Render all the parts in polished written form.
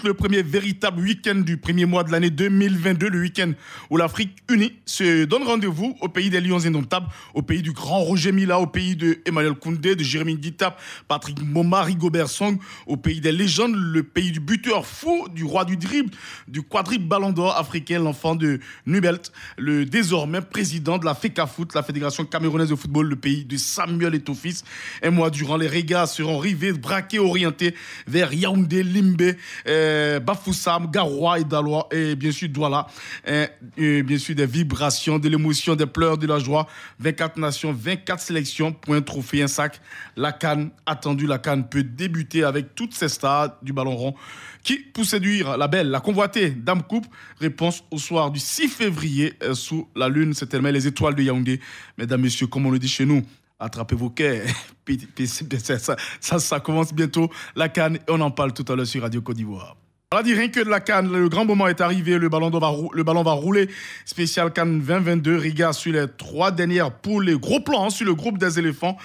Le premier véritable week-end du premier mois de l'année 2022, le week-end où l'Afrique unie se donne rendez-vous au pays des Lions indomptables, au pays du grand Roger Mila, au pays de Emmanuel Koundé, de Jérémy Ditap, Patrick Mboma, Rigobert Song, au pays des légendes, le pays du buteur fou, du roi du dribble, du quadruple ballon d'or africain, l'enfant de Nubelt, le désormais président de la FECAFOOT, la Fédération camerounaise de football, le pays de Samuel Eto'o-Fils. Un mois durant, les regards seront rivés, braqués, orientés vers Yaoundé, Limbe, Bafoussam, Garoua et Daloa, et bien sûr Douala, et bien sûr des vibrations, de l'émotion, des pleurs, de la joie. 24 nations, 24 sélections pour un trophée, un sac. La CAN, attendue, la CAN peut débuter avec toutes ces stars du ballon rond. Qui, pour séduire la belle, la convoitée Dame Coupe? Réponse au soir du 6 février sous la lune, c'est tellement les étoiles de Yaoundé. Mesdames, messieurs, comme on le dit chez nous, attrapez vos cœurs. Ça commence bientôt, la CAN, et on en parle tout à l'heure sur Radio Côte d'Ivoire. On a dit rien que de la CAN, le grand moment est arrivé, le ballon va rouler. Spécial CAN 2022, regard sur les 3 dernières poules, les gros plans sur le groupe des éléphants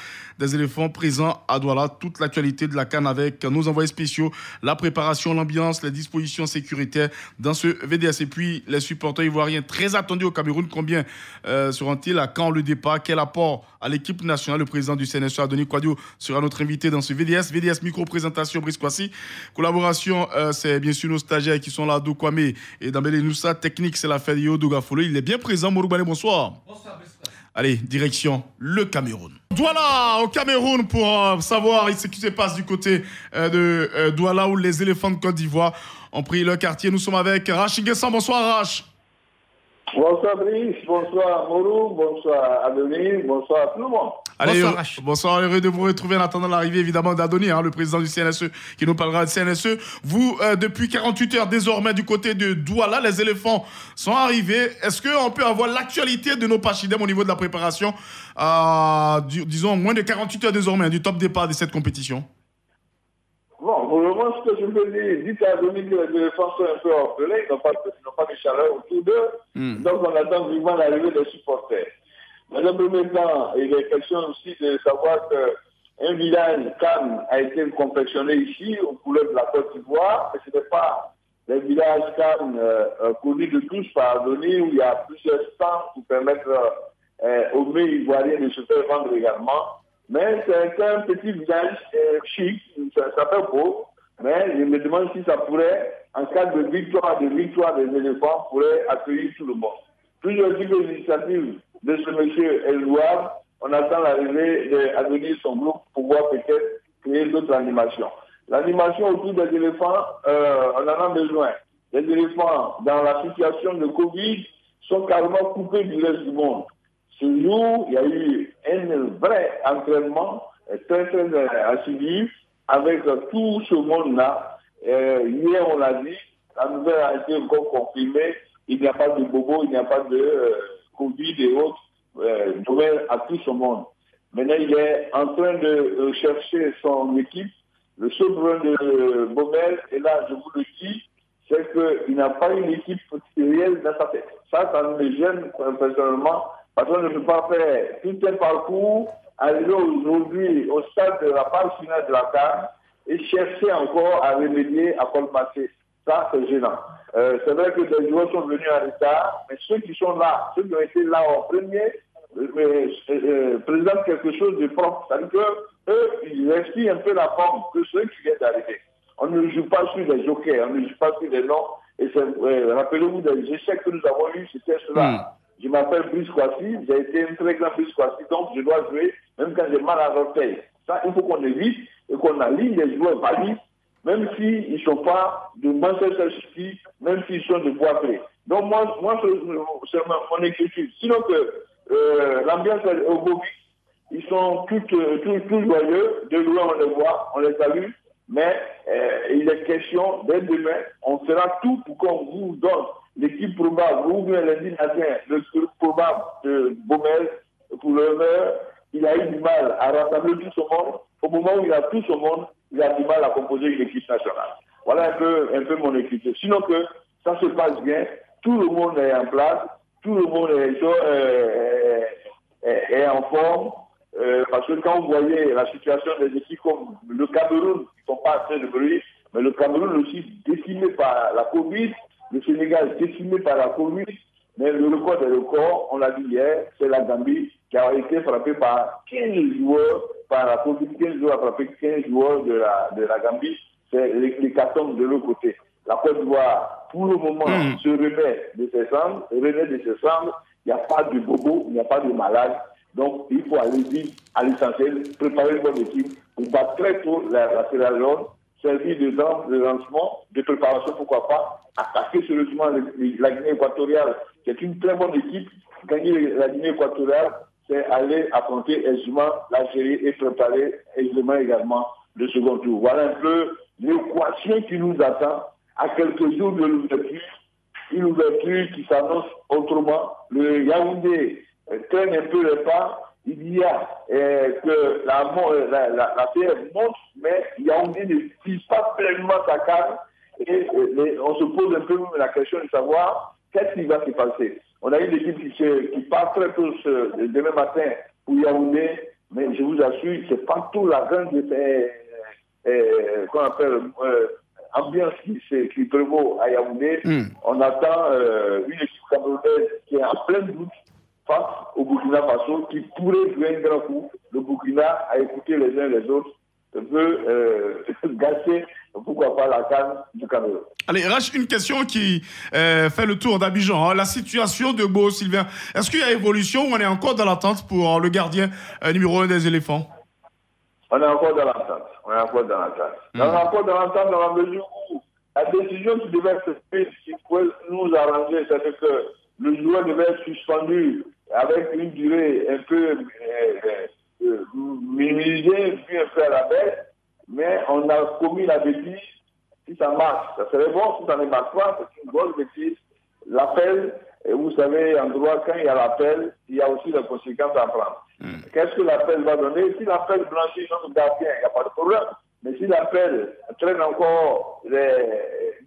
présents à Douala. Toute l'actualité de la CAN avec nos envoyés spéciaux, la préparation, l'ambiance, les dispositions sécuritaires dans ce VDS. Et puis les supporters ivoiriens très attendus au Cameroun, combien seront-ils, à quand le départ, quel apport à l'équipe nationale? Le président du CNSE, Adonis Kwadio, sera notre invité dans ce VDS. VDS micro-présentation, Brice Kwasi. Collaboration, c'est bien sûr nos stagiaires qui sont là, Do Kwame et Dambélé Noussa. Technique, c'est la fête de Yodo Gafolo. Il est bien présent, Moroubane, bonsoir. Bonsoir, Brice Kwasi. Allez, direction le Cameroun. Douala, au Cameroun, pour savoir ce qui se passe du côté de Douala, où les éléphants de Côte d'Ivoire ont pris leur quartier. Nous sommes avec Rach Nguessan. Bonsoir, Rach. Bonsoir Brice, bonsoir Morou, bonsoir Adonis, bonsoir tout le monde. Allez, bonsoir, heureux de vous retrouver en attendant l'arrivée évidemment d'Adonis, le président du CNSE, qui nous parlera du CNSE. Vous, depuis 48 heures désormais du côté de Douala, les éléphants sont arrivés. Est-ce qu'on peut avoir l'actualité de nos pachidèmes au niveau de la préparation, disons moins de 48 heures désormais du top départ de cette compétition? Bon, pour le moment, ce que je peux dire, dites à Adonis que les éléphants sont un peu orphelins, ils n'ont pas de chaleur autour d'eux, donc on attend vivement l'arrivée des supporters. Dans un premier temps, il est question aussi de savoir qu'un village CAN a été confectionné ici, aux couleurs de la Côte d'Ivoire, mais ce n'est pas les villages CAN connus de tous par Adonis, où il y a plusieurs stands pour permettre aux mets ivoiriens de se faire vendre également. Mais c'est un petit village chic, ça fait beau, mais je me demande si ça pourrait, en cas de victoire des éléphants, pourrait accueillir tout le monde. Plusieurs initiatives de ce monsieur est louable. On attend l'arrivée d'Adonis son groupe pour pouvoir peut-être créer d'autres animations. L'animation autour des éléphants, on en a besoin. Les éléphants, dans la situation de Covid, sont carrément coupés du reste du monde. Ce jour, il y a eu un vrai entraînement très assidu avec tout ce monde-là. Hier, on l'a dit, la nouvelle a été encore confirmée. Il n'y a pas de bobo, il n'y a pas de Covid et autres nouvelles à tout ce monde. Maintenant, il est en train de chercher son équipe. Le seul problème de Baumel, et là, je vous le dis, c'est qu'il n'a pas une équipe réelle dans sa tête. Ça me gêne personnellement. Parce qu'on ne peut pas faire tout un parcours, arriver aujourd'hui au stade de la phase finale de la CAN et chercher encore à remédier, à colmater. Ça, c'est gênant. C'est vrai que des joueurs sont venus en retard, mais ceux qui sont là, ceux qui ont été là en premier, présentent quelque chose de propre. C'est-à-dire qu'eux, ils respirent un peu la forme que ceux qui viennent d'arriver. On ne joue pas sur des jokers, on ne joue pas sur des noms. Et rappelez-vous des échecs que nous avons eus, c'était cela. Je m'appelle Brice Kwasi, j'ai été un très grand Brice Kwasi, donc je dois jouer même quand j'ai mal à l'orteil. Ça, il faut qu'on évite et qu'on aligne les joueurs valides, même s'ils ne sont pas de Manchester City, même s'ils sont de Bois-Clé. Donc moi c'est mon inquiétude. Sinon que l'ambiance est au beau, ils sont tous joyeux, de loin on les voit, on les salue, mais il est question, dès demain, on fera tout pour qu'on vous donne l'équipe probable, ou bien lundi matin, le probable de Baumel, pour l'honneur, il a eu du mal à rassembler tout ce monde. Au moment où il a tout ce monde, il a du mal à composer une équipe nationale. Voilà un peu mon équipe. Sinon que ça se passe bien, tout le monde est en place, tout le monde est en forme, parce que quand vous voyez la situation des équipes comme le Cameroun, qui ne sont pas assez de bruit, mais le Cameroun aussi décimé par la Covid, le Sénégal décimé par la Covid, mais le record des records, on l'a dit hier, c'est la Gambie qui a été frappée par 15 joueurs, par la Covid, 15 joueurs a frappé 15 joueurs de la Gambie, c'est l'hécatombe de l'autre côté. La Côte d'Ivoire, pour le moment, se remet de ses cendres, il n'y a pas de bobo, il n'y a pas de malade. Donc, il faut aller vite à l'essentiel, préparer une bonne équipe pour battre très tôt la Sierra Leone, servir de lancement, de préparation, pourquoi pas, attaquer sérieusement la Guinée équatoriale, qui est une très bonne équipe. Gagner la Guinée équatoriale, c'est aller affronter aisément l'Algérie et préparer aisément également le second tour. Voilà un peu l'équation qui nous attend à quelques jours de l'ouverture, une ouverture qui s'annonce autrement. Le Yaoundé traîne un peu le pas. Il y a que la terre monte, mais Yaoundé ne vise pas pleinement sa carte. Et on se pose un peu la question de savoir qu'est-ce qui va se passer. On a une équipe qui part très tôt demain matin pour Yaoundé, mais je vous assure, c'est pas tout la grande qu'on appelle ambiance qui prévaut à Yaoundé. On attend une équipe camerounaise qui est en plein doute face au Burkina Faso, qui pourrait jouer un grand coup. Le Burkina, à écouter les uns les autres, veut gâcher, pourquoi pas, la canne du Cameroun. Allez, Rach, une question qui fait le tour d'Abidjan. La situation de Beau Sylvain, est-ce qu'il y a évolution ou on est encore dans l'attente pour le gardien numéro 1 des éléphants? On est encore dans l'attente. On est encore dans la mesure où la décision qui devait être prise, qui pourrait nous arranger, c'est que le joueur devait être suspendu avec une durée un peu minimisée, vu un peu à la baisse, mais on a commis la bêtise. Si ça marche, ça serait bon. Si ça ne marche pas, c'est une grosse bêtise. L'appel, et vous savez, en droit, quand il y a l'appel, il y a aussi des conséquences à prendre. Qu'est-ce que l'appel va donner? Si l'appel blanchit notre gardien, il n'y a pas de problème. Mais si l'appel traîne encore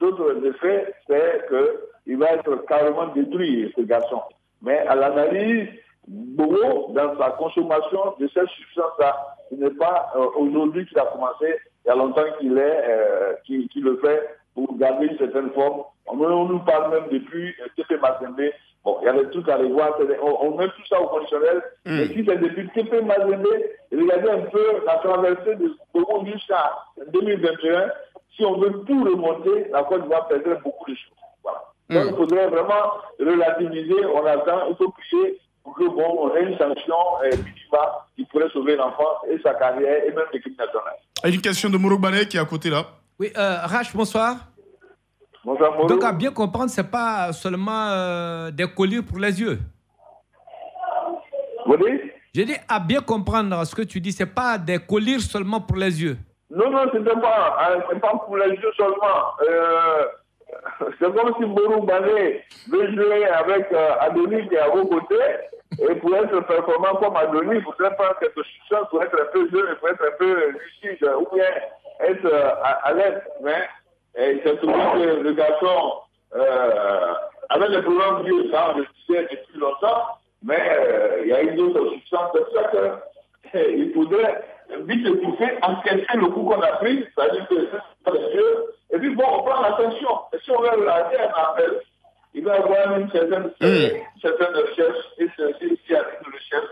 d'autres effets, c'est qu'il va être carrément détruit, ce garçon. Mais à l'analyse, Bobo, dans sa consommation de cette substance-là, ce n'est pas aujourd'hui qu'il a commencé, il y a longtemps qu'il le fait pour garder une certaine forme. On nous parle même depuis TP Mazembe. Bon, il y a des trucs à aller voir, on met tout ça au conditionnel. Mais si c'est depuis TP Mazembe, regardez un peu la traversée de Bobo jusqu'à 2021. Si on veut tout remonter, la Côte d'Ivoire perdrait beaucoup de choses. Voilà. Donc il faudrait vraiment relativiser, on attend, il faut prier pour que on ait une sanction minima qui pourrait sauver l'enfant et sa carrière et même l'équipe nationale. Et une question de Mourou Bané qui est à côté là. Oui, Rach, bonsoir. Bonsoir Mourou. Donc à bien comprendre, c'est pas seulement des colliers pour les yeux. Vous dites? J'ai dit à bien comprendre ce que tu dis, c'est pas des colliers seulement pour les yeux. Non, c'est pas pour les yeux seulement. C'est comme si Mourou Bané veut jouer avec Adonis qui est à vos côtés, et pour être performant comme Adonis, il faudrait prendre quelque chose pour être un peu jeune, pour être un peu lucide, ou bien être à l'aise. Mais c'est trouvé que le garçon, avec les problèmes vieux, ça, on le disait depuis longtemps, mais il y a une autre substance, c'est ça qu'il faudrait vite étouffer, encaisser le coup qu'on a pris, c'est-à-dire que c'est les yeux. Et puis bon, on prend l'attention. Et si on veut la dire, il va y avoir une certaine recherche. Et si avec une recherche,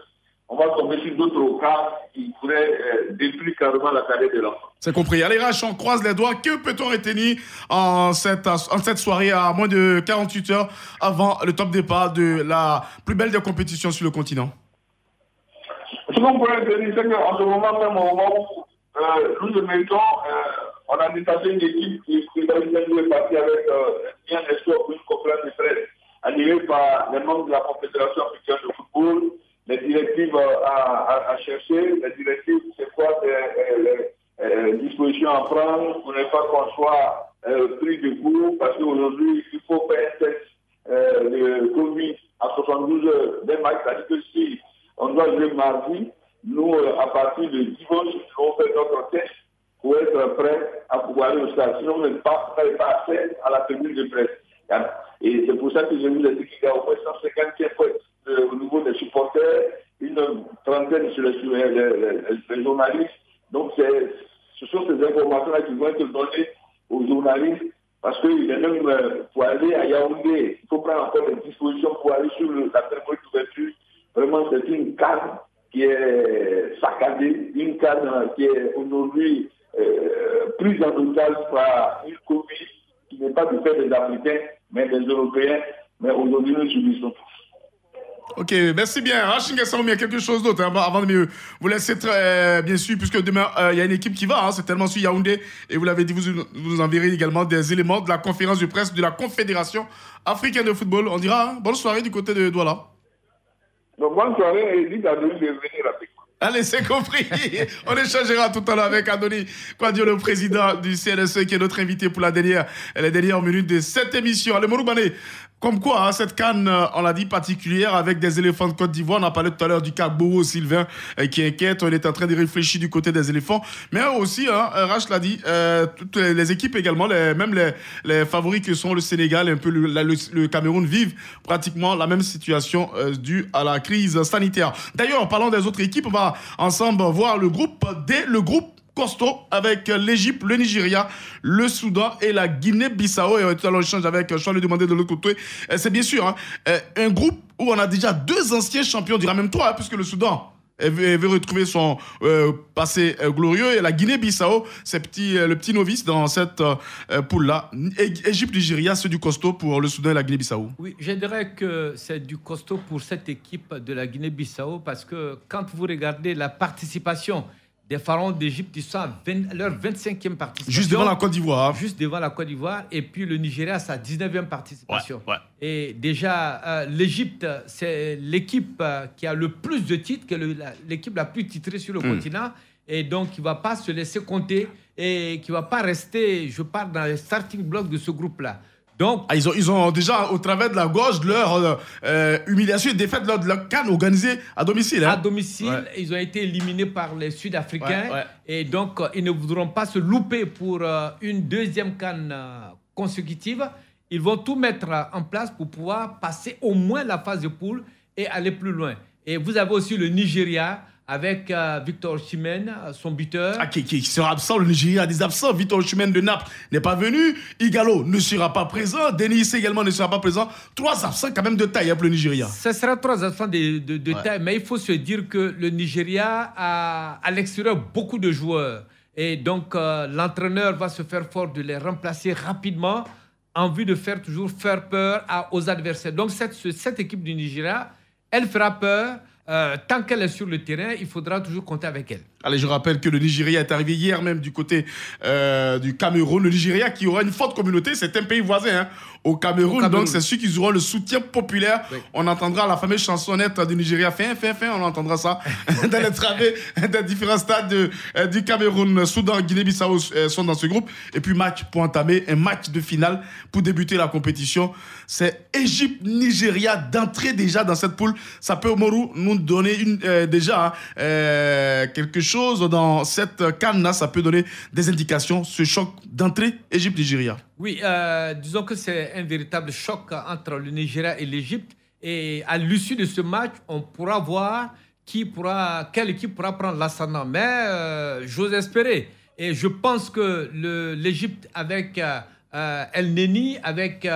on va tomber sur d'autres cas qui pourraient détruire carrément la carrière de l'enfant. C'est compris. Allez, Rach, on croise les doigts. Que peut-on retenir en cette soirée à moins de 48 heures avant le top départ de la plus belle des compétitions sur le continent? Ce qu'on pourrait retenir, c'est qu'en ce moment même, au moment où nous le mettons, on a détaché une équipe qui est partie avec bien espoir pour une conférence de presse animée par les membres de la Confédération africaine de football, les directives à chercher, les directives, c'est quoi les dispositions à prendre pour ne pas qu'on soit pris de court, parce qu'aujourd'hui, il faut faire un test de Covid à 72 heures des matchs, c'est-à-dire que si on doit jouer mardi, nous, à partir de dimanche, on fait notre test pour être prêt à pouvoir aller au stade. Sinon, on n'est pas accès à la tribune de presse. Et c'est pour ça que je vous ai dit qu'il y a au moins 155 points au niveau des supporters, une trentaine sur les journalistes. Donc, ce sont ces informations-là qui vont être données aux journalistes, parce qu'il est même pour aller à Yaoundé, il faut prendre encore des dispositions pour aller sur la cérémonie d'ouverture. Vraiment, c'est une canne qui est saccadée, une canne qui est aujourd'hui prise en otage par une Covid qui n'est pas du fait des Africains, mais des Européens. Mais aujourd'hui, nous subissons tous. Ok, merci bien. Rachid Gassan, il y a quelque chose d'autre avant de vous laisser bien sûr, puisque demain, il y a une équipe qui va, c'est tellement sur Yaoundé, et vous l'avez dit, vous nous enverrez également des éléments de la conférence de presse de la Confédération africaine de football. On dira bonne soirée du côté de Douala. Donc, bonne soirée et dites à Denis de venir avec moi. Allez, c'est compris. On échangera tout à l'heure avec Andoni Kwadio, le président du CNSE, qui est notre invité pour les dernières minutes de cette émission. Allez, Moroubane, comme quoi, cette canne, on l'a dit, particulière avec des éléphants de Côte d'Ivoire. On a parlé tout à l'heure du cas Bowo Sylvain qui inquiète. On est en train de réfléchir du côté des éléphants. Mais aussi, Rach l'a dit, toutes les équipes également, même les favoris que sont le Sénégal et un peu le Cameroun vivent pratiquement la même situation due à la crise sanitaire. D'ailleurs, en parlant des autres équipes, on va ensemble voir le groupe D, le groupe costaud avec l'Égypte, le Nigeria, le Soudan et la Guinée-Bissau. Et tout à l'heure, l'échange avec, je vais lui demander de l'autre côté. C'est bien sûr un groupe où on a déjà 2 anciens champions, on dira même 3, puisque le Soudan veut retrouver son passé glorieux. Et la Guinée-Bissau, c'est le petit novice dans cette poule-là. Égypte-Nigeria, c'est du costaud pour le Soudan et la Guinée-Bissau. Oui, je dirais que c'est du costaud pour cette équipe de la Guinée-Bissau parce que quand vous regardez la participation des pharaons d'Égypte, ils sont à leur 25e participation. Juste devant la Côte d'Ivoire. Juste devant la Côte d'Ivoire. Et puis le Nigeria, sa 19e participation. Ouais. Et déjà, l'Égypte, c'est l'équipe qui a le plus de titres, qui est l'équipe la plus titrée sur le continent. Et donc, qui ne va pas se laisser compter et qui ne va pas rester, je parle, dans les starting blocks de ce groupe-là. Donc, ils ont déjà, au travers de la gorge, leur humiliation et défaite de leur CAN organisée à domicile. À domicile, ils ont été éliminés par les Sud-Africains. Et donc, ils ne voudront pas se louper pour une deuxième CAN consécutive. Ils vont tout mettre en place pour pouvoir passer au moins la phase de poule et aller plus loin. Et vous avez aussi le Nigeria avec Victor Osimhen, son buteur. Qui sera absent. Le Nigeria a des absents. Victor Osimhen de Naples n'est pas venu. Igalo ne sera pas présent. Denis également ne sera pas présent. 3 absents quand même de taille pour le Nigeria. Ce sera 3 absents de taille. Mais il faut se dire que le Nigeria a à l'extérieur beaucoup de joueurs. Et donc, l'entraîneur va se faire fort de les remplacer rapidement en vue de faire peur aux adversaires. Donc, cette équipe du Nigeria, elle fera peur. Tant qu'elle est sur le terrain, il faudra toujours compter avec elle. Allez, je rappelle que le Nigeria est arrivé hier même du côté du Cameroun. Le Nigeria qui aura une forte communauté, c'est un pays voisin au Cameroun. Donc, c'est sûr qu'ils auront le soutien populaire. Oui. On entendra la fameuse chansonnette du Nigeria. Fin, on entendra ça dans les travées des différents stades du Cameroun. Soudan, Guinée-Bissau sont dans ce groupe. Et puis, match pour entamer, un match de finale pour débuter la compétition. C'est Égypte-Nigeria d'entrée déjà dans cette poule. Ça peut, Mourou, nous donner déjà quelque chose dans cette canne-là, ça peut donner des indications, ce choc d'entrée Égypte-Nigeria. Oui, disons que c'est un véritable choc entre le Nigeria et l'Égypte. Et à l'issue de ce match, on pourra voir quelle équipe pourra prendre l'ascendant. Mais j'ose espérer. Et je pense que l'Égypte avec El Neni, avec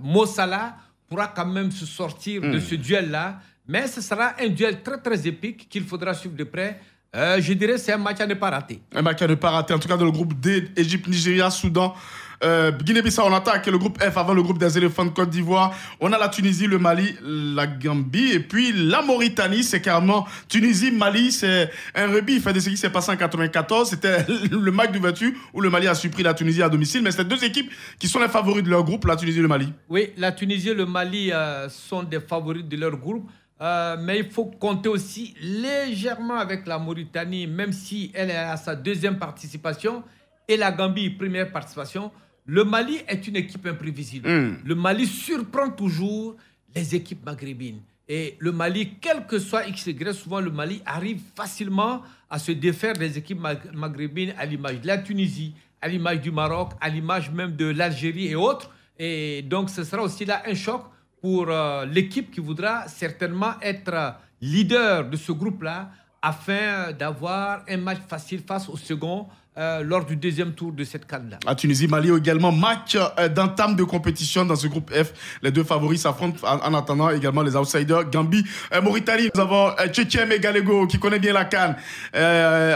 Mo Salah, pourra quand même se sortir de ce duel-là. Mais ce sera un duel très, très épique qu'il faudra suivre de près. Je dirais que c'est un match à ne pas rater. Un match à ne pas rater. En tout cas, dans le groupe D, Égypte, Nigeria, Soudan, Guinée-Bissau, on attaque le groupe F avant le groupe des éléphants de Côte d'Ivoire. On a la Tunisie, le Mali, la Gambie et puis la Mauritanie. C'est carrément Tunisie, Mali, c'est un rugby fait de ce qui s'est passé en 94. C'était le match d'ouverture où le Mali a surpris la Tunisie à domicile. Mais c'est 2 équipes qui sont les favoris de leur groupe, la Tunisie et le Mali. Oui, la Tunisie et le Mali sont des favoris de leur groupe. Mais il faut compter aussi légèrement avec la Mauritanie, même si elle est à sa 2e participation, et la Gambie, 1re participation. Le Mali est une équipe imprévisible. Le Mali surprend toujours les équipes maghrébines. Et le Mali, quel que soit XY, souvent le Mali arrive facilement à se défaire des équipes maghrébines à l'image de la Tunisie, à l'image du Maroc, à l'image même de l'Algérie et autres. Et donc, ce sera aussi là un choc pour l'équipe qui voudra certainement être leader de ce groupe-là afin d'avoir un match facile face au second lors du deuxième tour de cette CAN-là. À Tunisie, Mali également, match d'entame de compétition dans ce groupe F. Les deux favoris s'affrontent en attendant également les outsiders. Gambie, Mauritanie, nous avons Tchétchem et Galego qui connaît bien la CAN,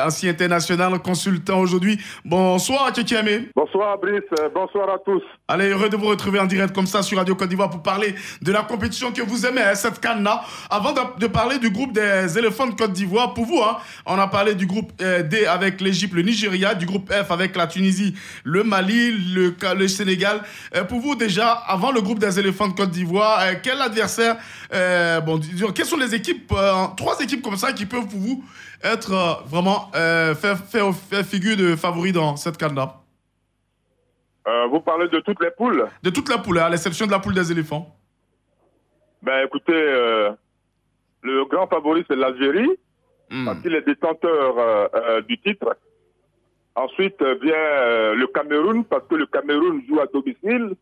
ancien international, consultant aujourd'hui. Bonsoir Tchétchem. Bonsoir Brice, bonsoir à tous. Allez, heureux de vous retrouver en direct comme ça sur Radio Côte d'Ivoire pour parler de la compétition que vous aimez, cette CAN-là. Avant de parler du groupe des éléphants de Côte d'Ivoire, pour vous, on a parlé du groupe D avec l'Égypte, le Nigeria, du groupe F avec la Tunisie, le Mali, le Sénégal. Pour vous déjà, avant le groupe des éléphants de Côte d'Ivoire, quel adversaire, quelles sont les équipes, 3 équipes comme ça qui peuvent pour vous être vraiment faire figure de favoris dans cette CAN-là? Vous parlez de toutes les poules? De toute la poule, à l'exception de la poule des éléphants. Ben écoutez, le grand favori c'est l'Algérie, parce qu'il est détenteur du titre. Ensuite vient le Cameroun, parce que le Cameroun joue à domicile.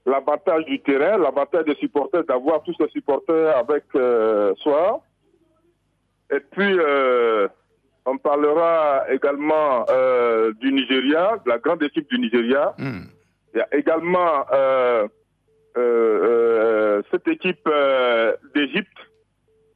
L'avantage du terrain, l'avantage des supporters, d'avoir tous ces supporters avec soi. Et puis, on parlera également du Nigeria, de la grande équipe du Nigeria. Il y a également cette équipe d'Égypte.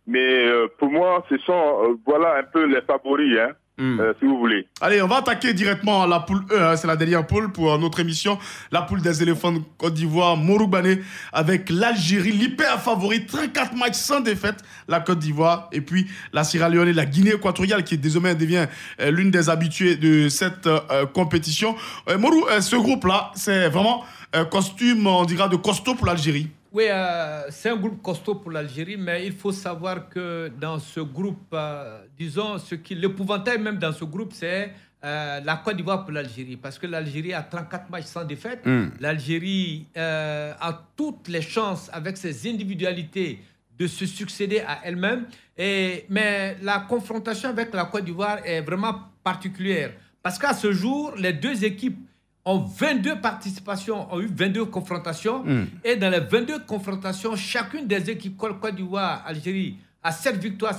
Mais pour moi, ce sont voilà un peu les favoris, si vous voulez. Allez, on va attaquer directement la poule E. C'est la dernière poule pour notre émission. La poule des éléphants de Côte d'Ivoire, Moroubane, avec l'Algérie, l'hyper favori, 34 matchs sans défaite, la Côte d'Ivoire. Et puis la Sierra Leone et la Guinée équatoriale, qui désormais devient l'une des habituées de cette compétition. Morou, ce groupe-là, c'est vraiment costume, on dira, de costaud pour l'Algérie. Oui, c'est un groupe costaud pour l'Algérie, mais il faut savoir que dans ce groupe, disons, l'épouvantail même dans ce groupe, c'est la Côte d'Ivoire pour l'Algérie. Parce que l'Algérie a 34 matchs sans défaite. L'Algérie a toutes les chances, avec ses individualités, de se succéder à elle-même. Mais la confrontation avec la Côte d'Ivoire est vraiment particulière. Parce qu'à ce jour, les deux équipes ont 22 participations, ont eu 22 confrontations. Et dans les 22 confrontations, chacune des équipes Côte d'Ivoire, Algérie, a 7 victoires,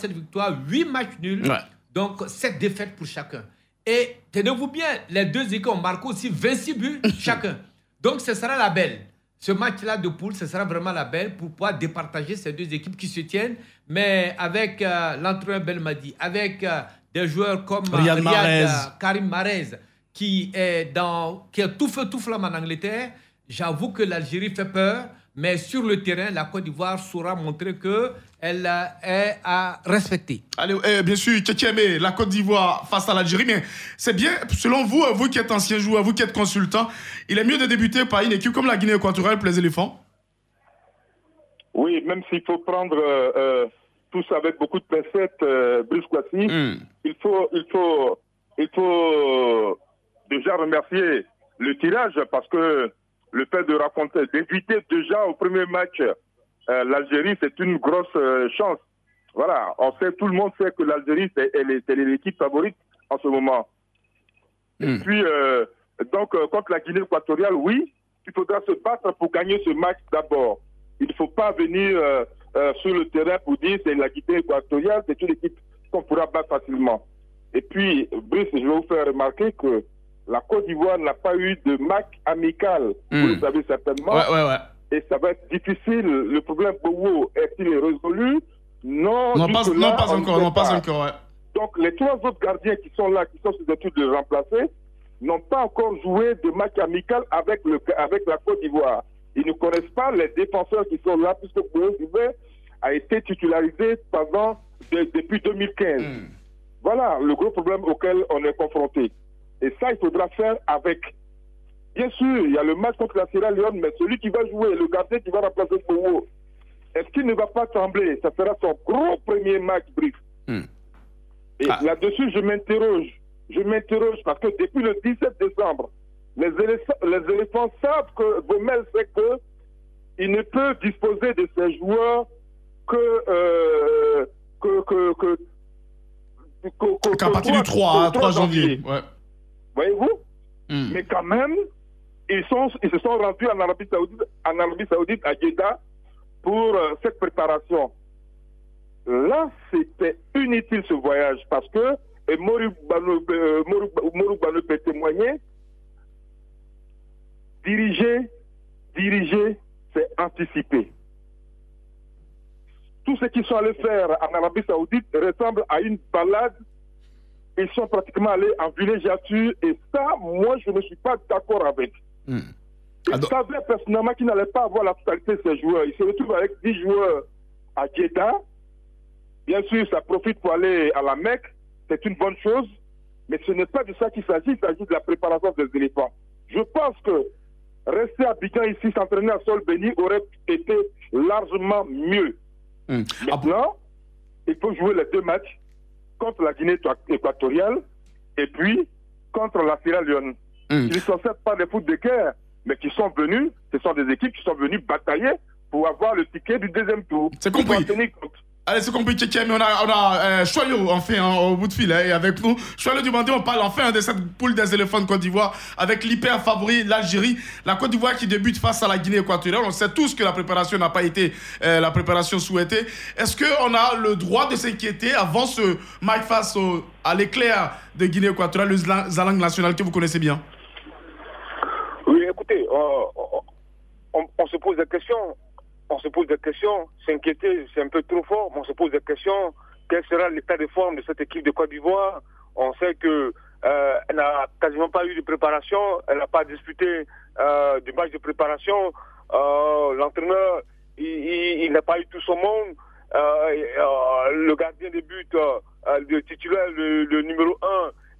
8 matchs nuls. Ouais. Donc, 7 défaites pour chacun. Et tenez-vous bien, les deux équipes ont marqué aussi 26 buts chacun. Donc, ce sera la belle. Ce match-là de poule, ce sera vraiment la belle pour pouvoir départager ces deux équipes qui se tiennent. Mais avec l'entraîneur Belmadi, avec des joueurs comme Karim Mahrez, qui est tout feu, tout flamme en Angleterre, j'avoue que l'Algérie fait peur, mais sur le terrain, la Côte d'Ivoire saura montrer qu'elle est à respecter. Allez, bien sûr, Tchétchem, la Côte d'Ivoire face à l'Algérie, mais c'est bien, selon vous, vous qui êtes ancien joueur, vous qui êtes consultant, il est mieux de débuter par une équipe comme la Guinée équatoriale pour les éléphants? Oui, même s'il faut prendre tous avec beaucoup de pincettes, Brice Kouassi, il faut déjà remercier le tirage, parce que le fait de d'éviter déjà au premier match l'Algérie, c'est une grosse chance. Voilà, tout le monde sait que l'Algérie, c'est l'équipe favorite en ce moment. Et puis, donc, contre la Guinée équatoriale, oui, il faudra se battre pour gagner ce match d'abord. Il ne faut pas venir sur le terrain pour dire que c'est la Guinée équatoriale, c'est une équipe qu'on pourra battre facilement. Et puis, Brice, je vais vous faire remarquer que la Côte d'Ivoire n'a pas eu de match amical, vous le savez certainement. Ouais. Et ça va être difficile. Le problème Bowo, est-il résolu? Non, pas encore. Ouais. Donc, les 3 autres gardiens qui sont là, qui sont susceptibles de remplacer, n'ont pas encore joué de match amical avec la Côte d'Ivoire. Ils ne connaissent pas les défenseurs qui sont là, puisque Bowo a été titularisé depuis 2015. Voilà le gros problème auquel on est confronté. Et ça, il faudra faire avec. Bien sûr, il y a le match contre la Sierra Leone, mais celui qui va jouer, le gardien qui va remplacer Bowo, est-ce qu'il ne va pas trembler? Ça sera son gros premier match, Brice. Et là-dessus, je m'interroge parce que depuis le 17 décembre, les éléphants savent que Gomez sait qu'il ne peut disposer de ses joueurs qu'à partir du 3 janvier. Ouais. Voyez-vous? Mais quand même, ils se sont rendus en Arabie Saoudite, à Jeddah, pour cette préparation. Là, c'était inutile ce voyage, parce que et Morou Bano peut témoigner, diriger, c'est anticiper. Tout ce qu'ils sont allés faire en Arabie Saoudite ressemble à une balade. Ils sont pratiquement allés en villégiature et ça, moi, je ne suis pas d'accord avec. Ils savaient personnellement qu'ils n'allaient pas avoir la totalité de ces joueurs. Ils se retrouvent avec 10 joueurs à Jeddah. Bien sûr, ça profite pour aller à la Mecque. C'est une bonne chose. Mais ce n'est pas de ça qu'il s'agit. Il s'agit de la préparation des éléphants. Je pense que rester à Abidjan ici, s'entraîner à sol béni aurait été largement mieux. Maintenant, il faut jouer les 2 matchs contre la Guinée équatoriale et puis contre la Sierra Leone. Ils ne sont certes pas des foot de guerre, mais qui sont venus, ce sont des équipes qui sont venues batailler pour avoir le ticket du deuxième tour. C'est compris. Allez, c'est compliqué, mais on a Choyo, enfin, au bout de fil, et avec nous. Choyo du Bandé, on parle enfin de cette poule des éléphants de Côte d'Ivoire, avec l'hyper favori, l'Algérie. La Côte d'Ivoire qui débute face à la Guinée équatoriale. On sait tous que la préparation n'a pas été la préparation souhaitée. Est-ce qu'on a le droit de s'inquiéter avant ce match face à l'éclair de Guinée équatoriale, le Zalang national que vous connaissez bien? Oui, écoutez, on se pose des questions. On se pose des questions, s'inquiéter, c'est un peu trop fort, mais on se pose des questions. Quel sera l'état de forme de cette équipe de Côte d'Ivoire? On sait qu'elle n'a quasiment pas eu de préparation, elle n'a pas disputé du match de préparation. L'entraîneur, il n'a pas eu tout son monde. Le gardien de but, le titulaire, le numéro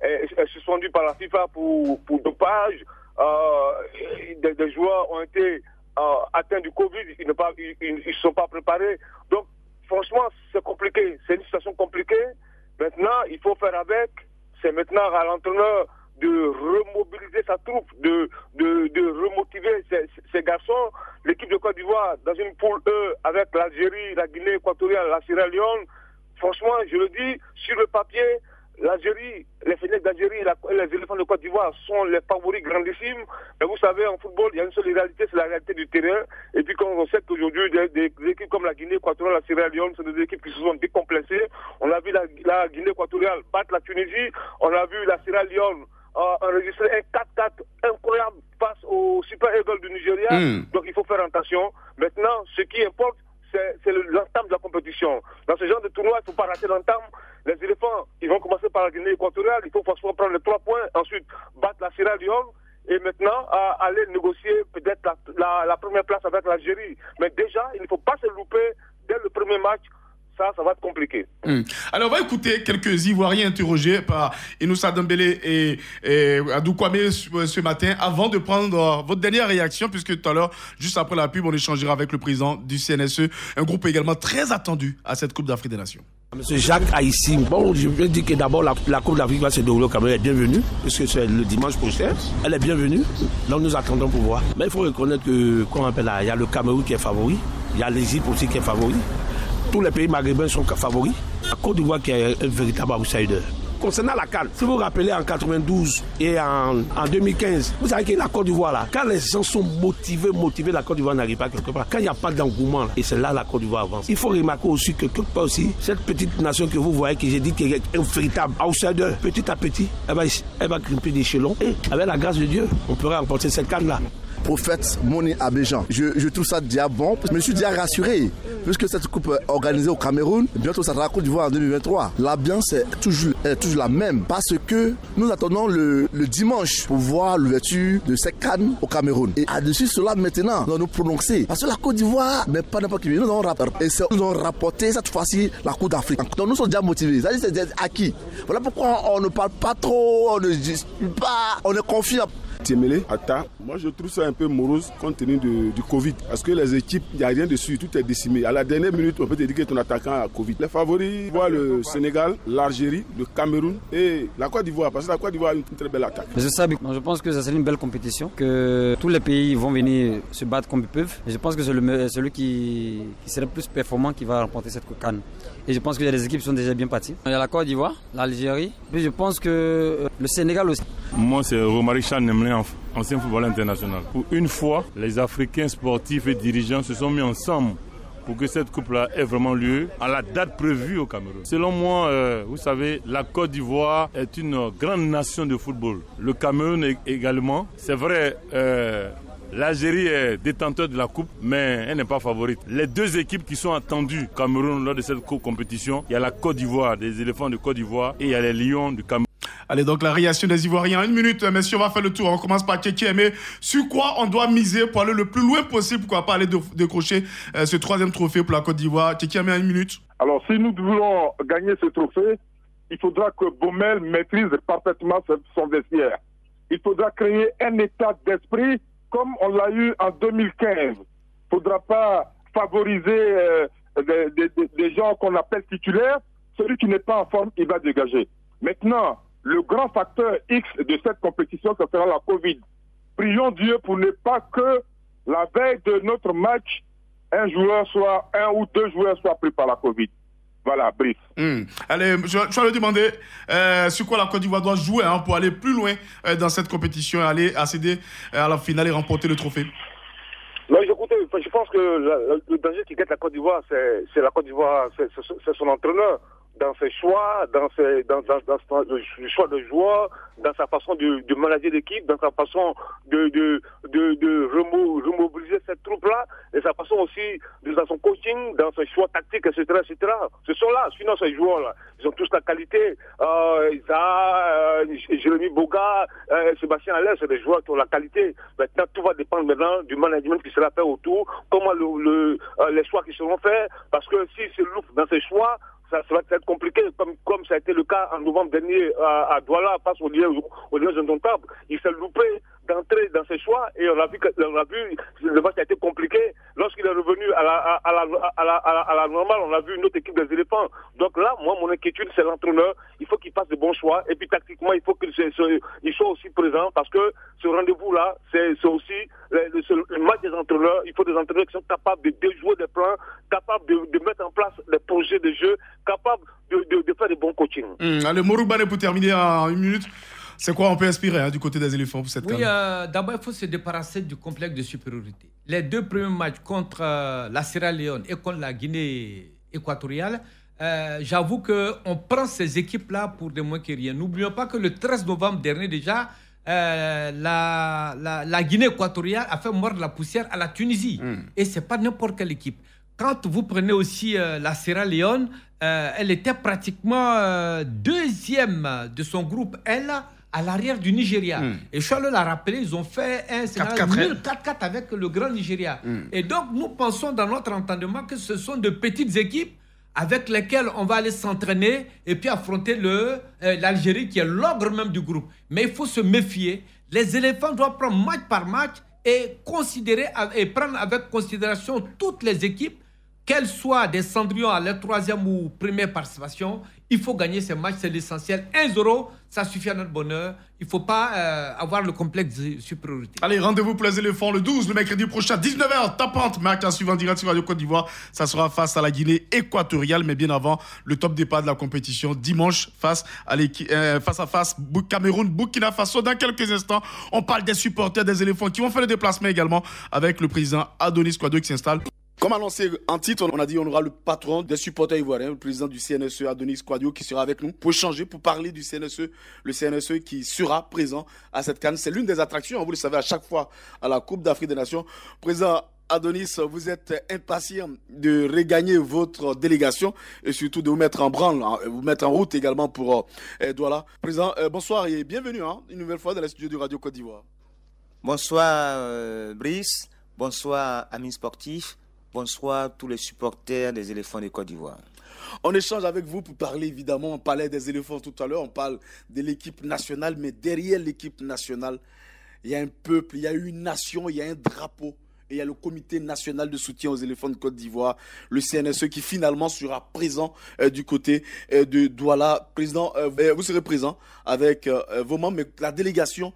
1, est suspendu par la FIFA pour dopage. Des joueurs ont été atteints du Covid, ils ne sont pas préparés. Donc, franchement, c'est compliqué. C'est une situation compliquée. Maintenant, il faut faire avec. C'est maintenant à l'entraîneur de remobiliser sa troupe, de remotiver ces garçons. L'équipe de Côte d'Ivoire, dans une poule E, avec l'Algérie, la Guinée équatoriale, la Sierra Leone, franchement, je le dis, sur le papier, l'Algérie, les Fennecs d'Algérie et les éléphants de Côte d'Ivoire sont les favoris grandissimes. Mais vous savez, en football, il y a une seule réalité, c'est la réalité du terrain. Et puis quand on sait qu'aujourd'hui, des équipes comme la Guinée équatoriale, la Sierra Leone, c'est des équipes qui se sont décomplexées. On a vu la Guinée équatoriale battre la Tunisie. On a vu la Sierra Leone enregistrer un 4-4 incroyable face au Super Eagles du Nigeria. Donc il faut faire attention. Maintenant, ce qui importe, c'est l'entame de la compétition. Dans ce genre de tournoi, il ne faut pas rater l'entame. Les éléphants, ils vont commencer par la Guinée équatoriale. Il faut forcément prendre les 3 points, ensuite battre la Sierra Leone et maintenant aller négocier peut-être la première place avec l'Algérie. Mais déjà, il ne faut pas se louper dès le premier match. Ça va être compliqué. Alors, on va écouter quelques Ivoiriens interrogés par Inoussa Dembélé et Adou Kwame ce matin, avant de prendre votre dernière réaction, puisque tout à l'heure, juste après la pub, on échangera avec le président du CNSE, un groupe également très attendu à cette Coupe d'Afrique des Nations. Monsieur Jacques Haïssi, bon, je veux dire que d'abord la Coupe d'Afrique va se dérouler au Cameroun, elle est bienvenue, puisque c'est le dimanche prochain, elle est bienvenue, donc nous attendons pour voir. Mais il faut reconnaître que, comment on appelle là, il y a le Cameroun qui est favori, il y a l'Égypte aussi qui est favori. Tous les pays maghrébins sont favoris. La Côte d'Ivoire qui est un véritable outsider. Concernant la CAN, si vous vous rappelez en 92 et en 2015, vous savez que la Côte d'Ivoire là, quand les gens sont motivés, la Côte d'Ivoire n'arrive pas quelque part. Quand il n'y a pas d'engouement, et c'est là la Côte d'Ivoire avance. Il faut remarquer aussi que quelque part aussi, cette petite nation que vous voyez, que j'ai dit qu'elle est un véritable outsider, petit à petit, elle va grimper d'échelon. Et avec la grâce de Dieu, on pourra remporter cette CAN là. Prophète Moni Abidjan. Je trouve ça déjà bon. Je me suis déjà rassuré, puisque cette coupe est organisée au Cameroun, bientôt ça sera la Côte d'Ivoire en 2023. L'ambiance est toujours la même, parce que nous attendons le dimanche pour voir l'ouverture de cette CAN au Cameroun. Et à-dessus cela, maintenant, nous allons nous prononcer. Parce que la Côte d'Ivoire n'est pas n'importe qui. Nous avons rapporté cette fois-ci la Coupe d'Afrique. Donc nous sommes déjà motivés. C'est déjà acquis. Voilà pourquoi on ne parle pas trop, on ne dit pas, on est confiant. Tiemele, Atta. Moi, je trouve ça un peu morose compte tenu du Covid. Parce que les équipes, il n'y a rien dessus, tout est décimé. À la dernière minute, on peut te dire que ton attaquant a Covid. Les favoris, voient le Sénégal, l'Algérie, le Cameroun et la Côte d'Ivoire. Parce que la Côte d'Ivoire a une très belle attaque. Je pense que ça serait une belle compétition, que tous les pays vont venir se battre comme ils peuvent. Et je pense que c'est celui qui serait plus performant qui va remporter cette CAN. Et je pense que les équipes sont déjà bien parties. Il y a la Côte d'Ivoire, l'Algérie. Puis je pense que le Sénégal aussi. Moi, c'est Romaric Chan Nemlin, ancien footballeur international. Pour une fois, les Africains sportifs et dirigeants se sont mis ensemble pour que cette coupe-là ait vraiment lieu à la date prévue au Cameroun. Selon moi, vous savez, la Côte d'Ivoire est une grande nation de football. Le Cameroun également. C'est vrai, l'Algérie est détenteur de la coupe, mais elle n'est pas favorite. Les deux équipes qui sont attendues au Cameroun lors de cette compétition, il y a la Côte d'Ivoire, des éléphants de Côte d'Ivoire, et il y a les Lions du Cameroun. Allez, donc la réaction des Ivoiriens. 1 minute, messieurs, on va faire le tour. On commence par Kéké. Mais sur quoi on doit miser pour aller le plus loin possible, pourquoi pas aller décrocher ce 3e trophée pour la Côte d'Ivoire? Kéké, 1 minute. Alors, si nous voulons gagner ce trophée, il faudra que Baumel maîtrise parfaitement son vestiaire. Il faudra créer un état d'esprit comme on l'a eu en 2015. Il ne faudra pas favoriser des gens qu'on appelle titulaires. Celui qui n'est pas en forme, il va dégager. Maintenant, le grand facteur X de cette compétition, ce sera la Covid. Prions Dieu pour ne pas que la veille de notre match, un ou deux joueurs soient pris par la Covid. Voilà, brief. Allez, je vais le demander sur quoi la Côte d'Ivoire doit jouer pour aller plus loin dans cette compétition et aller accéder à la finale et remporter le trophée. Non, écoutez, je pense que le danger qui guette la Côte d'Ivoire, c'est la Côte d'Ivoire, c'est son entraîneur. Dans ses choix, dans le choix de joueurs, dans sa façon de manager l'équipe, dans sa façon de remobiliser cette troupe-là, et sa façon aussi, dans son coaching, dans ses choix tactiques, etc., etc. Ce sont là, sinon ces joueurs-là, ils ont tous la qualité. Jérémy Boga, Sébastien Allaire, c'est des joueurs qui ont la qualité. Maintenant, tout va dépendre maintenant du management qui sera fait autour, comment les choix qui seront faits, parce que si c'est loupe dans ces choix, ça va être compliqué, comme ça a été le cas en novembre dernier à Douala, face aux Lions indomptables. Il s'est loupé d'entrer dans ses choix et on a vu le match a été compliqué. Lorsqu'il est revenu à la normale, on a vu une autre équipe des éléphants. Donc là, moi, mon inquiétude, c'est l'entraîneur. Il faut qu'il fasse de bons choix et puis tactiquement, il faut qu'il soit aussi présent parce que ce rendez-vous-là, c'est aussi le match des entraîneurs. Il faut des entraîneurs qui sont capables de déjouer des plans, capables de mettre en place des projets de jeu, capables de faire des bons coachings. Allez, Moroubane, pour terminer en 1 minute. C'est quoi on peut inspirer du côté des éléphants pour cette CAN? Oui, d'abord, il faut se débarrasser du complexe de supériorité. Les 2 premiers matchs contre la Sierra Leone et contre la Guinée équatoriale, j'avoue qu'on prend ces équipes-là pour des moins que rien. N'oublions pas que le 13 novembre dernier, déjà, la Guinée équatoriale a fait mordre la poussière à la Tunisie. Et ce n'est pas n'importe quelle équipe. Quand vous prenez aussi la Sierra Leone, elle était pratiquement 2e de son groupe L à l'arrière du Nigeria. Et Charles l'a rappelé, ils ont fait un scénario 4-4 avec le grand Nigeria. Et donc, nous pensons dans notre entendement que ce sont de petites équipes avec lesquelles on va aller s'entraîner et puis affronter l'Algérie qui est l'ogre même du groupe. Mais il faut se méfier. Les éléphants doivent prendre match par match et prendre avec considération toutes les équipes, qu'elles soient des cendrillons à leur 3e ou première participation. Il faut gagner ces matchs, c'est l'essentiel. 1-0, ça suffit à notre bonheur. Il ne faut pas avoir le complexe de supériorité. Allez, rendez-vous pour les éléphants le 12, le mercredi prochain, 19h, tapante, match à suivre en direct sur Radio Côte d'Ivoire. Ça sera face à la Guinée équatoriale, mais bien avant le top départ de la compétition, dimanche, face à face Cameroun-Burkina Faso. Dans quelques instants, on parle des supporters des éléphants qui vont faire le déplacement également avec le président Adonis Kouadio qui s'installe. Comme annoncé en titre, on a dit qu'on aura le patron des supporters ivoiriens, le président du CNSE, Adonis Kouadio, qui sera avec nous pour échanger, pour parler du CNSE. Le CNSE qui sera présent à cette CAN. C'est l'une des attractions, vous le savez, à chaque fois à la Coupe d'Afrique des Nations. Président Adonis, vous êtes impatient de regagner votre délégation et surtout de vous mettre en branle, vous mettre en route également pour Douala. Président, bonsoir et bienvenue une nouvelle fois dans les studios de Radio Côte d'Ivoire. Bonsoir Brice, bonsoir amis sportifs. Bonsoir tous les supporters des éléphants de Côte d'Ivoire. On échange avec vous pour parler évidemment, on parlait des éléphants tout à l'heure, on parle de l'équipe nationale, mais derrière l'équipe nationale, il y a un peuple, il y a une nation, il y a un drapeau. Et il y a le comité national de soutien aux éléphants de Côte d'Ivoire, le CNSE, qui finalement sera présent du côté de Douala. Président, vous serez présent avec vos membres, mais la délégation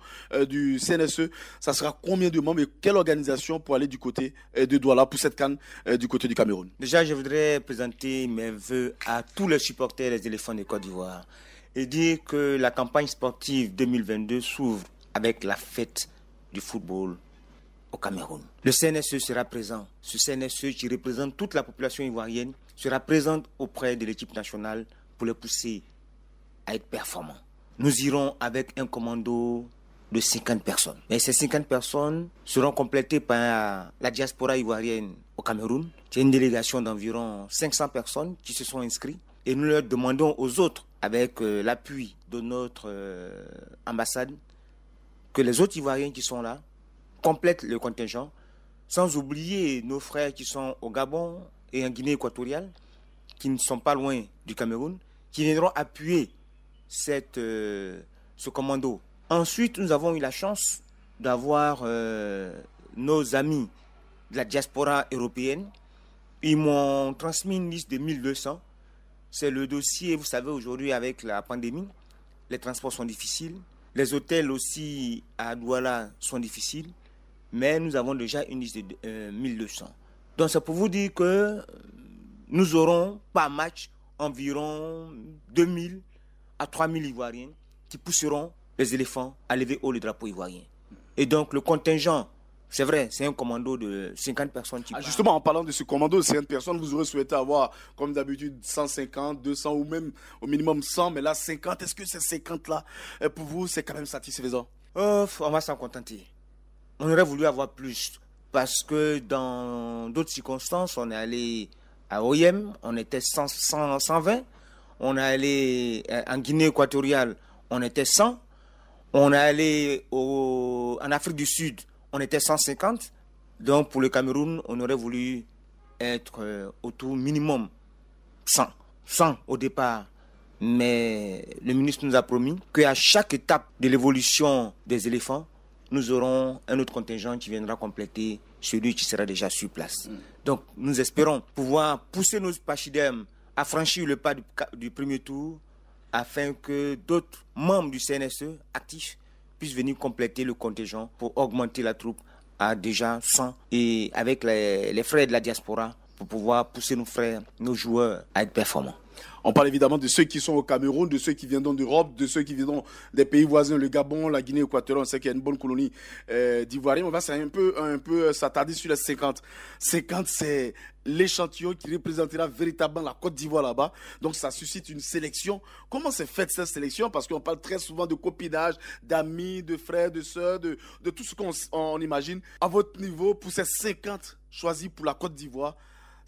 du CNSE, ça sera combien de membres et quelle organisation pour aller du côté de Douala pour cette CAN du côté du Cameroun? Déjà, je voudrais présenter mes vœux à tous les supporters des éléphants de Côte d'Ivoire et dire que la campagne sportive 2022 s'ouvre avec la fête du football au Cameroun. Le CNSE sera présent. Ce CNSE qui représente toute la population ivoirienne sera présent auprès de l'équipe nationale pour les pousser à être performants. Nous irons avec un commando de 50 personnes. Mais ces 50 personnes seront complétées par la diaspora ivoirienne au Cameroun. C'est une délégation d'environ 500 personnes qui se sont inscrites. Et nous leur demandons aux autres, avec l'appui de notre ambassade, que les autres Ivoiriens qui sont là complètent le contingent, sans oublier nos frères qui sont au Gabon et en Guinée équatoriale, qui ne sont pas loin du Cameroun, qui viendront appuyer ce commando. Ensuite, nous avons eu la chance d'avoir nos amis de la diaspora européenne. Ils m'ont transmis une liste de 1200. C'est le dossier, vous savez, aujourd'hui avec la pandémie, les transports sont difficiles. Les hôtels aussi à Douala sont difficiles. Mais nous avons déjà une liste de 1200. Donc c'est pour vous dire que nous aurons par match environ 2000 à 3000 Ivoiriens qui pousseront les éléphants à lever haut le drapeau ivoirien. Et donc le contingent, c'est vrai, c'est un commando de 50 personnes qui justement, en parlant de ce commando de 50 personnes, vous aurez souhaité avoir, comme d'habitude, 150, 200 ou même au minimum 100, mais là 50, est-ce que ces 50-là, pour vous, c'est quand même satisfaisant? On va s'en contenter. On aurait voulu avoir plus, parce que dans d'autres circonstances, on est allé à OIM, on était 120, on est allé en Guinée équatoriale, on était 100, on est allé en Afrique du Sud, on était 150. Donc pour le Cameroun, on aurait voulu être autour minimum 100. 100 au départ. Mais le ministre nous a promis qu'à chaque étape de l'évolution des éléphants, nous aurons un autre contingent qui viendra compléter celui qui sera déjà sur place. Donc nous espérons pouvoir pousser nos pachydermes à franchir le pas du premier tour afin que d'autres membres du CNSE actifs puissent venir compléter le contingent pour augmenter la troupe à déjà 100 et avec les frères de la diaspora pour pouvoir pousser nos frères, nos joueurs à être performants. On parle évidemment de ceux qui sont au Cameroun, de ceux qui viendront d'Europe, de ceux qui viendront des pays voisins, le Gabon, la Guinée équatoriale. On sait qu'il y a une bonne colonie d'Ivoiriens. On va un peu s'attarder sur les 50. 50, c'est l'échantillon qui représentera véritablement la Côte d'Ivoire là-bas. Donc ça suscite une sélection. Comment s'est faite cette sélection? Parce qu'on parle très souvent de copinage, d'amis, de frères, de sœurs, de tout ce qu'on imagine. À votre niveau, pour ces 50 choisis pour la Côte d'Ivoire,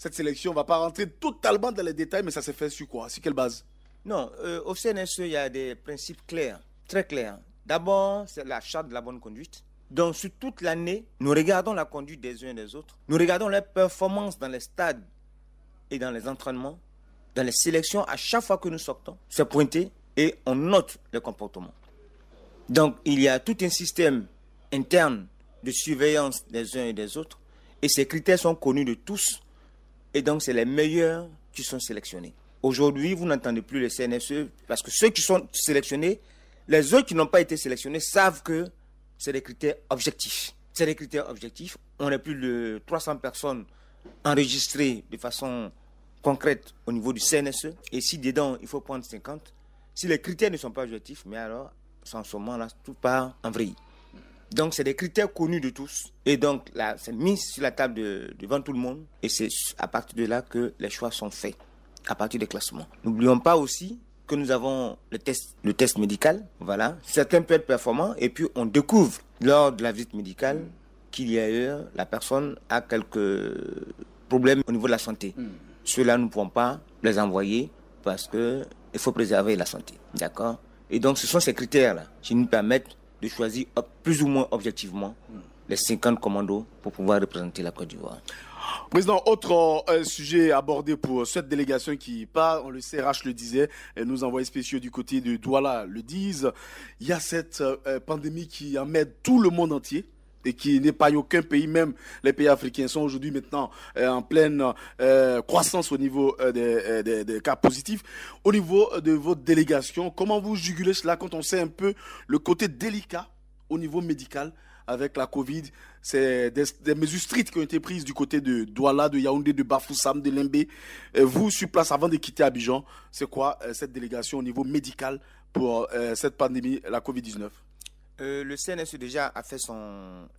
cette sélection, on ne va pas rentrer totalement dans les détails, mais ça s'est fait sur quoi? Sur quelle base? Non, au CNSE, il y a des principes clairs, très clairs. D'abord, c'est la charte de la bonne conduite. Donc, sur toute l'année, nous regardons la conduite des uns et des autres. Nous regardons les performances dans les stades et dans les entraînements, dans les sélections. À chaque fois que nous sortons, c'est pointé et on note les comportements. Donc, il y a tout un système interne de surveillance des uns et des autres. Et ces critères sont connus de tous. Et donc, c'est les meilleurs qui sont sélectionnés. Aujourd'hui, vous n'entendez plus les CNSE parce que ceux qui sont sélectionnés, les autres qui n'ont pas été sélectionnés savent que c'est des critères objectifs. C'est des critères objectifs. On a plus de 300 personnes enregistrées de façon concrète au niveau du CNSE. Et si dedans, il faut prendre 50, si les critères ne sont pas objectifs, mais alors, en ce moment-là, tout part en vrille. Donc, c'est des critères connus de tous. Et donc, là, c'est mis sur la table devant tout le monde. Et c'est à partir de là que les choix sont faits, à partir des classements. N'oublions pas aussi que nous avons le test médical. Voilà. Certains peuvent être performants. Et puis, on découvre lors de la visite médicale qu'il y a eu, la personne a quelques problèmes au niveau de la santé. Ceux-là, nous ne pouvons pas les envoyer parce qu'il faut préserver la santé. D'accord? Et donc, ce sont ces critères-là qui nous permettent de choisir plus ou moins objectivement les 50 commandos pour pouvoir représenter la Côte d'Ivoire. Président, autre sujet abordé pour cette délégation qui part, on le sait, Rach le disait, et nos envoyés spéciaux du côté de Douala le disent, il y a cette pandémie qui emmène tout le monde entier et qui n'épargne aucun pays, même les pays africains sont aujourd'hui maintenant en pleine croissance au niveau des cas positifs. Au niveau de votre délégation, comment vous jugulez cela quand on sait un peu le côté délicat au niveau médical avec la Covid? C'est des mesures strictes qui ont été prises du côté de Douala, de Yaoundé, de Bafoussam, de Lembe. Vous, sur place, avant de quitter Abidjan, c'est quoi cette délégation au niveau médical pour cette pandémie, la Covid-19? Le CNSE déjà a fait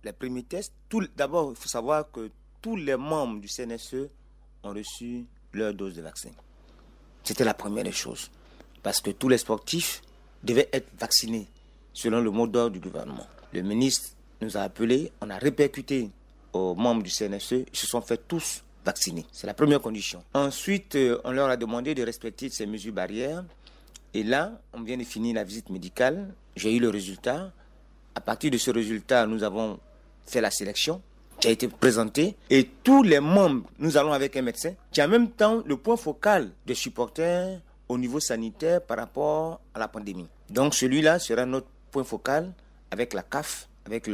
les premiers tests. D'abord, il faut savoir que tous les membres du CNSE ont reçu leur dose de vaccin. C'était la première des choses. Parce que tous les sportifs devaient être vaccinés selon le mot d'ordre du gouvernement. Le ministre nous a appelés, on a répercuté aux membres du CNSE, ils se sont fait tous vacciner. C'est la première condition. Ensuite, on leur a demandé de respecter ces mesures barrières. Et là, on vient de finir la visite médicale. J'ai eu le résultat. À partir de ce résultat, nous avons fait la sélection qui a été présentée. Et tous les membres, nous allons avec un médecin qui est en même temps le point focal des supporters au niveau sanitaire par rapport à la pandémie. Donc celui-là sera notre point focal avec la CAF, avec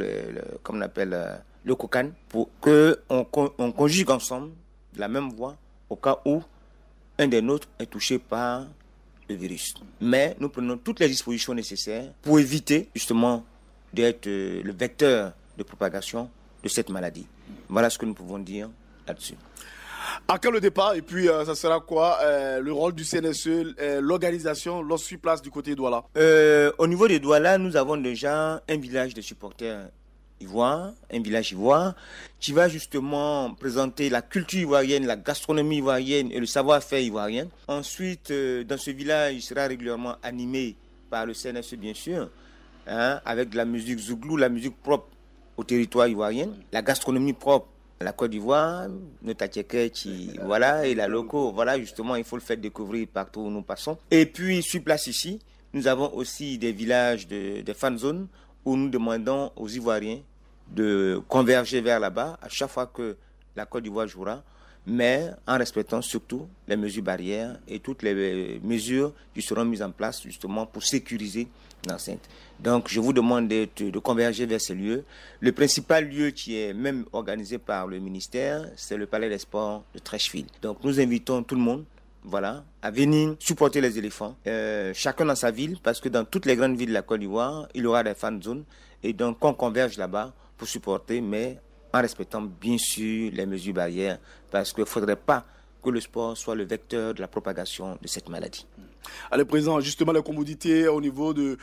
comme on appelle le COCAN, pour qu'on conjugue ensemble de la même voie au cas où un des nôtres est touché par le virus. Mais nous prenons toutes les dispositions nécessaires pour éviter justement d'être le vecteur de propagation de cette maladie. Voilà ce que nous pouvons dire là-dessus. À quand le départ et puis ça sera quoi le rôle du CNSE, l'organisation, lorsque sur place du côté de Douala? Au niveau de Douala, nous avons déjà un village de supporters ivoire, un village ivoire, qui va justement présenter la culture ivoirienne, la gastronomie ivoirienne et le savoir-faire ivoirien. Ensuite, dans ce village, il sera régulièrement animé par le CNSE, bien sûr, hein, avec de la musique zouglou, la musique propre au territoire ivoirien, la gastronomie propre à la Côte d'Ivoire, le tatiéké, voilà, et la loco, voilà, justement, il faut le faire découvrir partout où nous passons. Et puis, sur place ici, nous avons aussi des villages de fan zones où nous demandons aux Ivoiriens de converger vers là-bas à chaque fois que la Côte d'Ivoire jouera, mais en respectant surtout les mesures barrières et toutes les mesures qui seront mises en place justement pour sécuriser l'enceinte. Donc je vous demande de converger vers ces lieux. Le principal lieu qui est même organisé par le ministère, c'est le Palais des Sports de Treichville. Donc nous invitons tout le monde, voilà, à venir supporter les éléphants, chacun dans sa ville, parce que dans toutes les grandes villes de la Côte d'Ivoire, il y aura des fan zones, et donc on converge là-bas pour supporter, mais en respectant bien sûr les mesures barrières, parce qu'il ne faudrait pas que le sport soit le vecteur de la propagation de cette maladie. Allez, Président, justement, les commodités au niveau du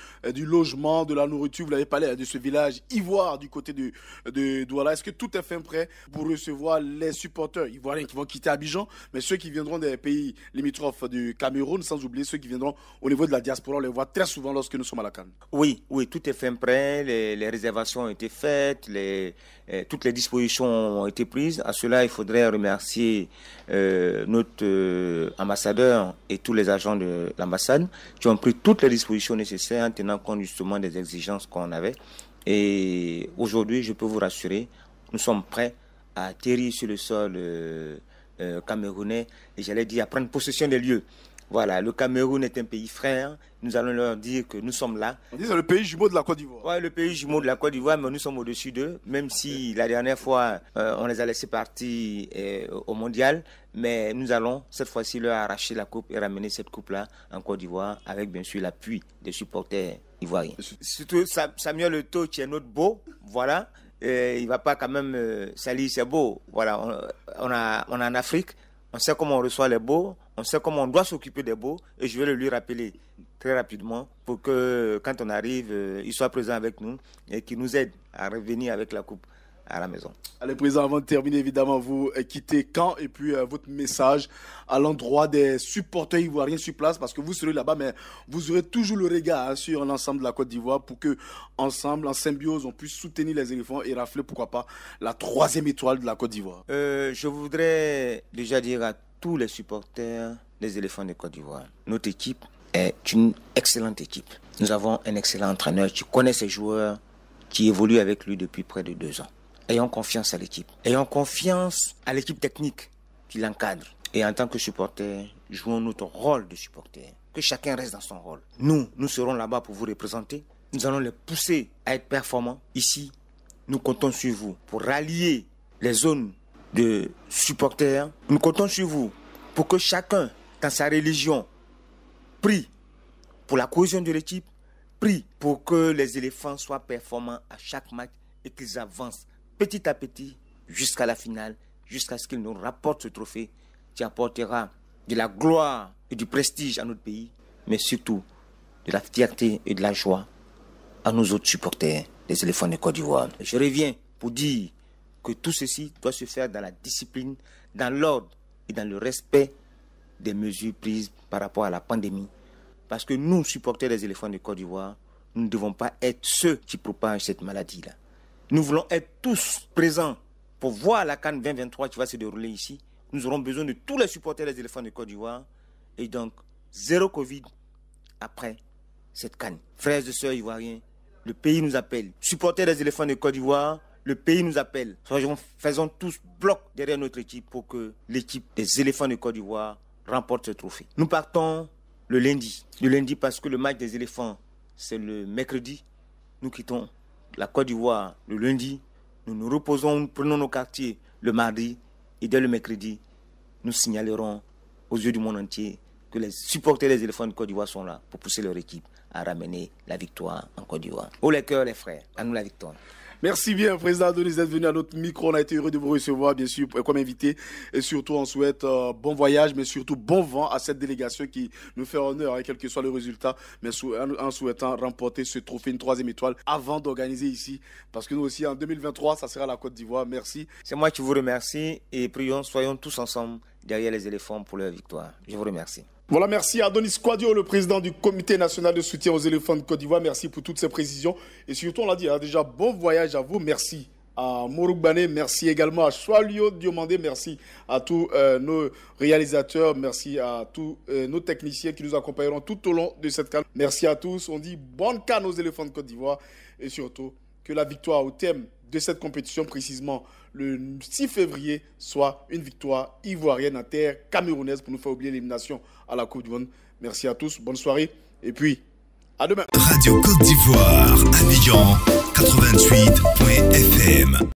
logement, de la nourriture, vous l'avez parlé de ce village ivoire du côté de Douala. Est-ce que tout est fait prêt pour recevoir les supporters ivoiriens qui vont quitter Abidjan, mais ceux qui viendront des pays limitrophes du Cameroun, sans oublier ceux qui viendront au niveau de la diaspora? On les voit très souvent lorsque nous sommes à la CAN. Oui, tout est fait prêt. Les réservations ont été faites, toutes les dispositions ont été prises. À cela, il faudrait remercier notre ambassadeur et tous les agents de l'ambassade qui ont pris toutes les dispositions nécessaires en tenant compte justement des exigences qu'on avait. Et aujourd'hui, je peux vous rassurer, nous sommes prêts à atterrir sur le sol camerounais et j'allais dire à prendre possession des lieux. Voilà, le Cameroun est un pays frère. Nous allons leur dire que nous sommes là. On dit que c'est le pays jumeau de la Côte d'Ivoire. Oui, le pays jumeau de la Côte d'Ivoire, mais nous sommes au-dessus d'eux. Même si la dernière fois, on les a laissés partir au mondial. Mais nous allons cette fois-ci leur arracher la coupe et ramener cette coupe-là en Côte d'Ivoire avec bien sûr l'appui des supporters ivoiriens. Surtout Samuel Eto'o qui est notre beau, voilà. Il ne va pas quand même salir ses beaux. Voilà, on a en Afrique. On sait comment on reçoit les beaux, on sait comment on doit s'occuper des beaux, et je vais le lui rappeler très rapidement pour que quand on arrive, il soit présent avec nous et qu'il nous aide à revenir avec la coupe à la maison. Allez, Président, avant de terminer, évidemment, vous quittez Caen et puis votre message à l'endroit des supporters ivoiriens sur place, parce que vous serez là-bas, mais vous aurez toujours le regard sur l'ensemble de la Côte d'Ivoire pour que, ensemble, en symbiose, on puisse soutenir les éléphants et rafler, pourquoi pas, la 3e étoile de la Côte d'Ivoire. Je voudrais déjà dire à tous les supporters des éléphants de Côte d'Ivoire, notre équipe est une excellente équipe. Nous avons un excellent entraîneur qui connaît ses joueurs, qui évolue avec lui depuis près de 2 ans. Ayons confiance à l'équipe. Ayons confiance à l'équipe technique qui l'encadre. Et en tant que supporters, jouons notre rôle de supporters. Que chacun reste dans son rôle. Nous serons là-bas pour vous représenter. Nous allons les pousser à être performants. Ici, nous comptons sur vous pour rallier les zones de supporters. Nous comptons sur vous pour que chacun, dans sa religion, prie pour la cohésion de l'équipe, prie pour que les éléphants soient performants à chaque match et qu'ils avancent petit à petit jusqu'à la finale, jusqu'à ce qu'ils nous rapportent ce trophée qui apportera de la gloire et du prestige à notre pays, mais surtout de la fierté et de la joie à nos autres supporters des éléphants de Côte d'Ivoire. Je reviens pour dire que tout ceci doit se faire dans la discipline, dans l'ordre et dans le respect des mesures prises par rapport à la pandémie. Parce que nous, supporters des éléphants de Côte d'Ivoire, nous ne devons pas être ceux qui propagent cette maladie-là. Nous voulons être tous présents pour voir la CAN 2023 qui va se dérouler ici. Nous aurons besoin de tous les supporters des éléphants de Côte d'Ivoire et donc zéro Covid après cette CAN. Frères et sœurs ivoiriens, le pays nous appelle. Supporters des éléphants de Côte d'Ivoire, le pays nous appelle. Faisons tous bloc derrière notre équipe pour que l'équipe des éléphants de Côte d'Ivoire remporte ce trophée. Nous partons le lundi. Le lundi parce que le match des éléphants, c'est le mercredi. Nous quittons la Côte d'Ivoire le lundi. Nous nous reposons, nous prenons nos quartiers le mardi. Et dès le mercredi, nous signalerons aux yeux du monde entier que les supporters des éléphants de Côte d'Ivoire sont là pour pousser leur équipe à ramener la victoire en Côte d'Ivoire. Haut les cœurs, les frères, à nous la victoire. Merci bien, Président Adonis, d'être venu à notre micro. On a été heureux de vous recevoir, bien sûr, comme invité. Et surtout, on souhaite bon voyage, mais surtout bon vent à cette délégation qui nous fait honneur, quel que soit le résultat, mais en souhaitant remporter ce trophée, une 3e étoile, avant d'organiser ici. Parce que nous aussi, en 2023, ça sera la Côte d'Ivoire. Merci. C'est moi qui vous remercie et prions, soyons tous ensemble derrière les éléphants pour leur victoire. Je vous remercie. Voilà, merci à Adonis Kwadio, le président du Comité national de soutien aux éléphants de Côte d'Ivoire. Merci pour toutes ces précisions. Et surtout, on l'a dit, déjà, bon voyage à vous. Merci à Morouk Bané. Merci également à Choualio Diomandé. Merci à tous nos réalisateurs. Merci à tous nos techniciens qui nous accompagneront tout au long de cette CAN. Merci à tous. On dit bonne CAN aux éléphants de Côte d'Ivoire. Et surtout, que la victoire au thème de cette compétition, précisément le 6 février, soit une victoire ivoirienne en terre camerounaise pour nous faire oublier l'élimination à la Coupe du Monde. Merci à tous, bonne soirée et puis à demain. Radio Côte d'Ivoire, Abidjan 88.fm.